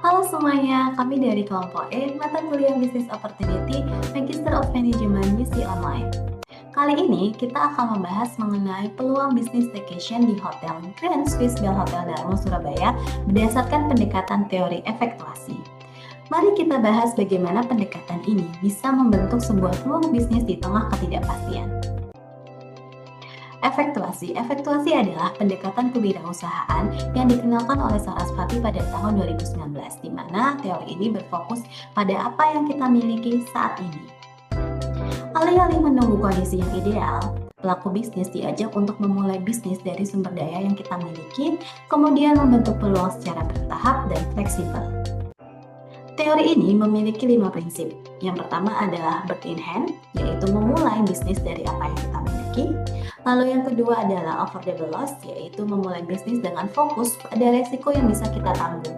Halo semuanya, kami dari kelompok E, mata kuliah Business Opportunity, Magister of Management UC Online. Kali ini kita akan membahas mengenai peluang bisnis staycation di Hotel Grand Swiss Bell Hotel Darmo Surabaya berdasarkan pendekatan teori efektuasi. Mari kita bahas bagaimana pendekatan ini bisa membentuk sebuah peluang bisnis di tengah ketidakpastian. Efektuasi adalah pendekatan kewirausahaan yang dikenalkan oleh Sarasvati pada tahun 2019, di mana teori ini berfokus pada apa yang kita miliki saat ini. Alih-alih menunggu kondisi yang ideal, pelaku bisnis diajak untuk memulai bisnis dari sumber daya yang kita miliki, kemudian membentuk peluang secara bertahap dan fleksibel. Teori ini memiliki 5 prinsip. Yang pertama adalah bird in hand, yaitu memulai bisnis dari apa yang kita miliki. Lalu yang kedua adalah affordable loss, yaitu memulai bisnis dengan fokus pada resiko yang bisa kita tanggung.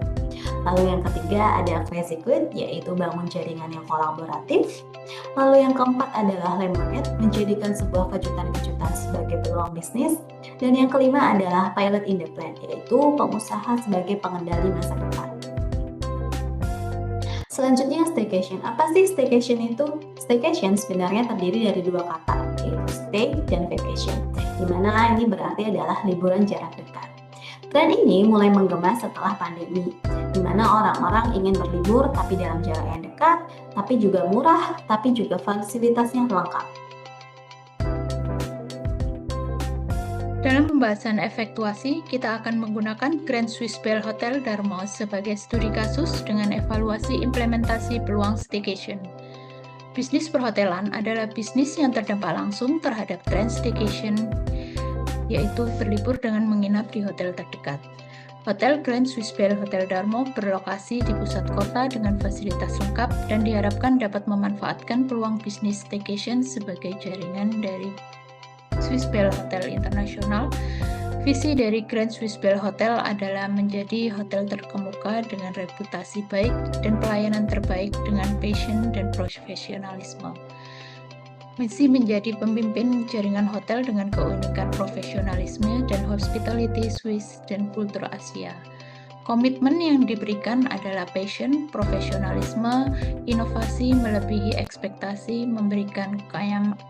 Lalu yang ketiga ada crazy good, yaitu bangun jaringan yang kolaboratif. Lalu yang keempat adalah lemonade, menjadikan sebuah kejutan-kejutan sebagai peluang bisnis. Dan yang kelima adalah pilot in the plan, yaitu pengusaha sebagai pengendali masa depan. Selanjutnya staycation. Apa sih staycation itu? Staycation sebenarnya terdiri dari dua kata, yaitu stay dan vacation, di mana ini berarti adalah liburan jarak dekat. Tren ini mulai menggema setelah pandemi, di mana orang-orang ingin berlibur tapi dalam jarak yang dekat, tapi juga murah, tapi juga fasilitasnya lengkap. Dalam pembahasan efektuasi, kita akan menggunakan Grand Swiss Bell Hotel Darmo sebagai studi kasus dengan evaluasi implementasi peluang staycation. Bisnis perhotelan adalah bisnis yang terdampak langsung terhadap tren staycation, yaitu berlibur dengan menginap di hotel terdekat. Hotel Grand Swiss Bell Hotel Darmo berlokasi di pusat kota dengan fasilitas lengkap dan diharapkan dapat memanfaatkan peluang bisnis staycation sebagai jaringan dari Swiss Bell Hotel Internasional. Visi dari Grand Swiss Bell Hotel adalah menjadi hotel terkemuka dengan reputasi baik dan pelayanan terbaik dengan passion dan profesionalisme. Misi menjadi pemimpin jaringan hotel dengan keunikan profesionalisme dan hospitality Swiss dan kultur Asia. Komitmen yang diberikan adalah passion, profesionalisme, inovasi melebihi ekspektasi, memberikan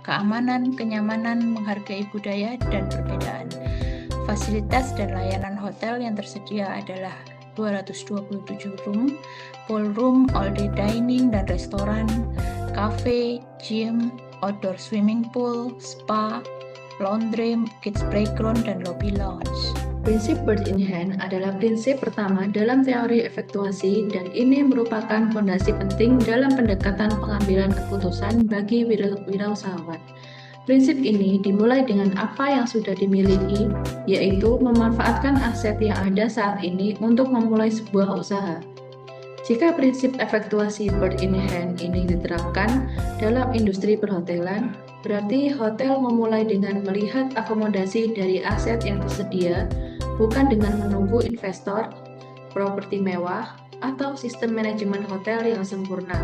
keamanan, kenyamanan, menghargai budaya dan perbedaan. Fasilitas dan layanan hotel yang tersedia adalah 227 room, ballroom, all day dining dan restoran, cafe, gym, outdoor swimming pool, spa, laundry, kids playground, dan lobby lounge. Prinsip bird in hand adalah prinsip pertama dalam teori efektuasi dan ini merupakan fondasi penting dalam pendekatan pengambilan keputusan bagi wirausahawan. Prinsip ini dimulai dengan apa yang sudah dimiliki, yaitu memanfaatkan aset yang ada saat ini untuk memulai sebuah usaha. Jika prinsip efektuasi bird in hand ini diterapkan dalam industri perhotelan, berarti hotel memulai dengan melihat akomodasi dari aset yang tersedia, bukan dengan menunggu investor, properti mewah, atau sistem manajemen hotel yang sempurna.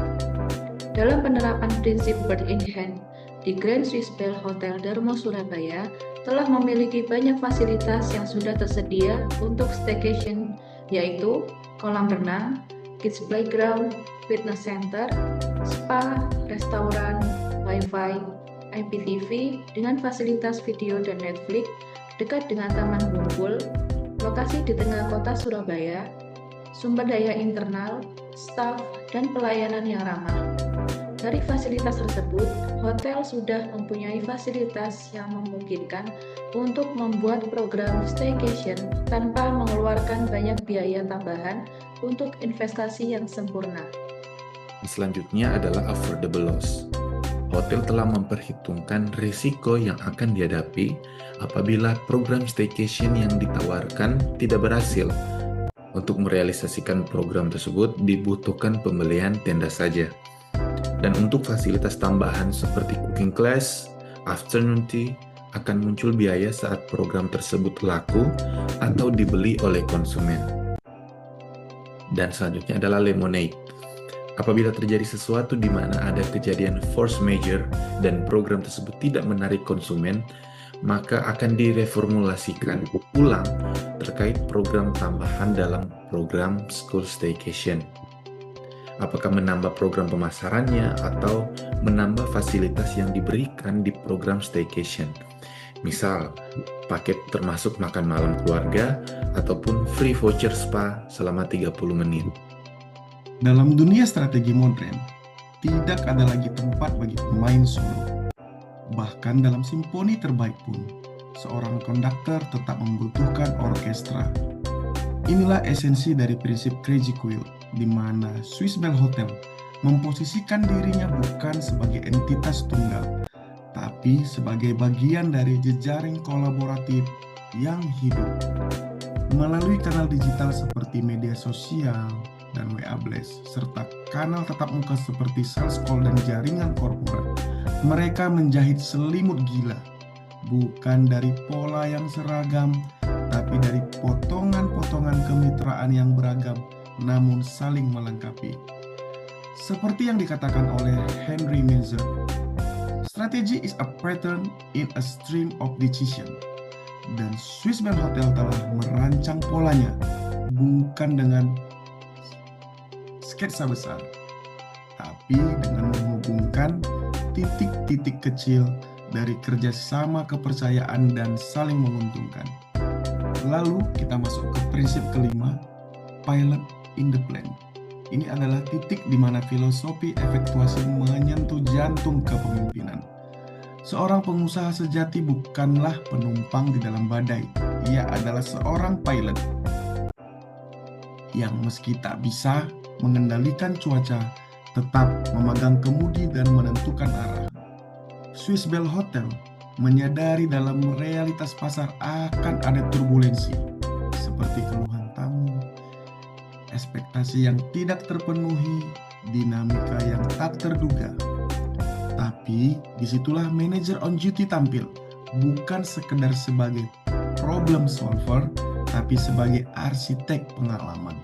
Dalam penerapan prinsip bird in hand, di Grand Swiss Bell Hotel Darmo Surabaya telah memiliki banyak fasilitas yang sudah tersedia untuk staycation, yaitu kolam renang, kids playground, fitness center, spa, restoran, wifi, IPTV dengan fasilitas video dan Netflix, dekat dengan Taman Bungkul, lokasi di tengah kota Surabaya, sumber daya internal, staf, dan pelayanan yang ramah. Dari fasilitas tersebut, hotel sudah mempunyai fasilitas yang memungkinkan untuk membuat program staycation tanpa mengeluarkan banyak biaya tambahan untuk investasi yang sempurna. Selanjutnya adalah affordable loss. Hotel telah memperhitungkan risiko yang akan dihadapi apabila program staycation yang ditawarkan tidak berhasil. Untuk merealisasikan program tersebut dibutuhkan pembelian tenda saja. Dan untuk fasilitas tambahan seperti cooking class, afternoon tea, akan muncul biaya saat program tersebut laku atau dibeli oleh konsumen. Dan selanjutnya adalah lemonade. Apabila terjadi sesuatu di mana ada kejadian force majeure dan program tersebut tidak menarik konsumen, maka akan direformulasikan ulang terkait program tambahan dalam program School Staycation. Apakah menambah program pemasarannya atau menambah fasilitas yang diberikan di program staycation. Misal, paket termasuk makan malam keluarga ataupun free voucher spa selama 30 menit. Dalam dunia strategi modern, tidak ada lagi tempat bagi pemain solo. Bahkan dalam simfoni terbaik pun, seorang konduktor tetap membutuhkan orkestra. Inilah esensi dari prinsip Crazy Quilt, di mana Swiss Bell Hotel memposisikan dirinya bukan sebagai entitas tunggal, tapi sebagai bagian dari jejaring kolaboratif yang hidup. Melalui kanal digital seperti media sosial dan WA Blast, serta kanal tatap muka seperti sales call dan jaringan korporat, mereka menjahit selimut gila, bukan dari pola yang seragam, tapi dari potongan-potongan kemitraan yang beragam, namun saling melengkapi. Seperti yang dikatakan oleh Henry Minzer, strategy is a pattern in a stream of decision. Dan Swiss Bell Hotel telah merancang polanya, bukan dengan sketsa besar, tapi dengan menghubungkan titik-titik kecil dari kerjasama, kepercayaan, dan saling menguntungkan. Lalu kita masuk ke prinsip kelima, pilot in the plan. Ini adalah titik di mana filosofi efektuasi menyentuh jantung kepemimpinan. Seorang pengusaha sejati bukanlah penumpang di dalam badai. Ia adalah seorang pilot yang meski tak bisa mengendalikan cuaca, tetap memegang kemudi dan menentukan arah. Swiss Bell Hotel menyadari dalam realitas pasar akan ada turbulensi, seperti keluhan tamu, ekspektasi yang tidak terpenuhi, dinamika yang tak terduga. Tapi disitulah manajer on duty tampil, bukan sekedar sebagai problem solver, tapi sebagai arsitek pengalaman.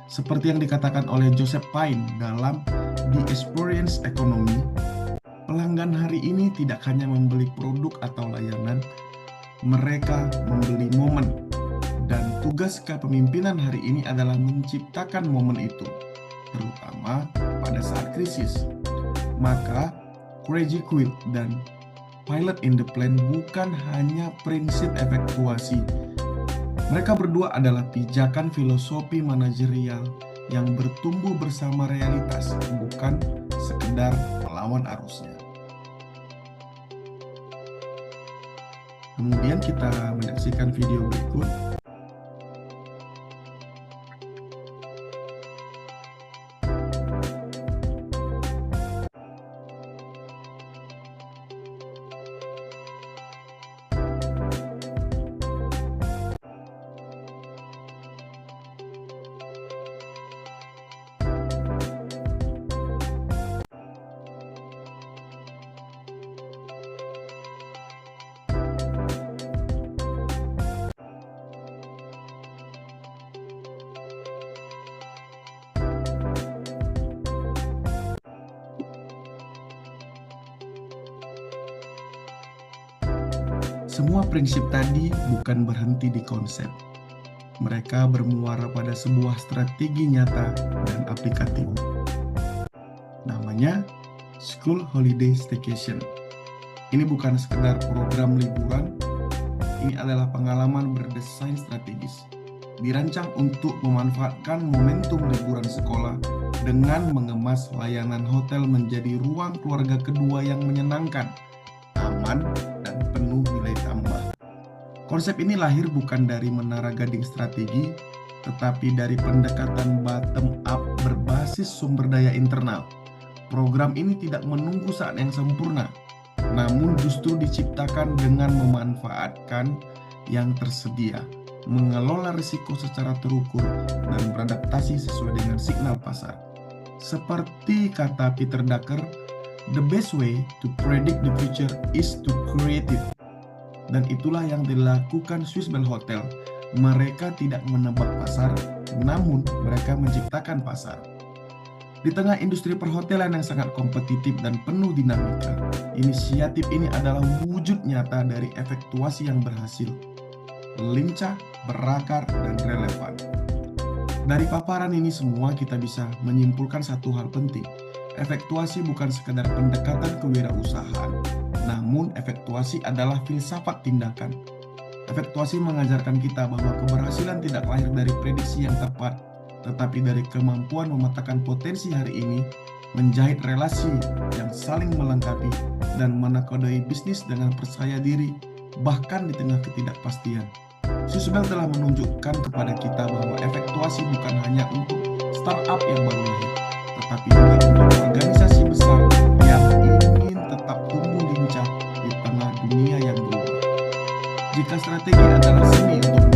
Seperti yang dikatakan oleh Joseph Pine dalam The Experience Economy, pelanggan hari ini tidak hanya membeli produk atau layanan, mereka membeli momen. Dan tugas kepemimpinan hari ini adalah menciptakan momen itu, terutama pada saat krisis. Maka, Crazy Quilt dan Pilot in the Plan bukan hanya prinsip efektuasi. Mereka berdua adalah pijakan filosofi manajerial yang bertumbuh bersama realitas, bukan sekedar melawan arusnya. Kemudian kita menyaksikan video berikut. Semua prinsip tadi bukan berhenti di konsep. Mereka bermuara pada sebuah strategi nyata dan aplikatif. Namanya School Holiday Staycation. Ini bukan sekedar program liburan, ini adalah pengalaman berdesain strategis. Dirancang untuk memanfaatkan momentum liburan sekolah dengan mengemas layanan hotel menjadi ruang keluarga kedua yang menyenangkan, aman, dan penuh nilai tambah. Konsep ini lahir bukan dari menara gading strategi, tetapi dari pendekatan bottom up berbasis sumber daya internal. Program ini tidak menunggu saat yang sempurna, namun justru diciptakan dengan memanfaatkan yang tersedia, mengelola risiko secara terukur, dan beradaptasi sesuai dengan signal pasar. Seperti kata Peter Drucker, the best way to predict the future is to create it. Dan itulah yang dilakukan Swiss Bell Hotel. Mereka tidak menebak pasar, namun mereka menciptakan pasar. Di tengah industri perhotelan yang sangat kompetitif dan penuh dinamika, inisiatif ini adalah wujud nyata dari efektuasi yang berhasil. lincah, berakar, dan relevan. Dari paparan ini semua kita bisa menyimpulkan satu hal penting. Efektuasi bukan sekedar pendekatan kewirausahaan, namun efektuasi adalah filsafat tindakan. Efektuasi mengajarkan kita bahwa keberhasilan tidak lahir dari prediksi yang tepat, tetapi dari kemampuan memetakan potensi hari ini, menjahit relasi yang saling melengkapi, dan menakodai bisnis dengan percaya diri, bahkan di tengah ketidakpastian. Swissbell telah menunjukkan kepada kita bahwa efektuasi bukan hanya untuk startup yang baru lahir, tetapi juga untuk organisasi besar yang ingin tetap tumbuh lincah di tengah dunia yang berubah. Jika strategi adalah seni untuk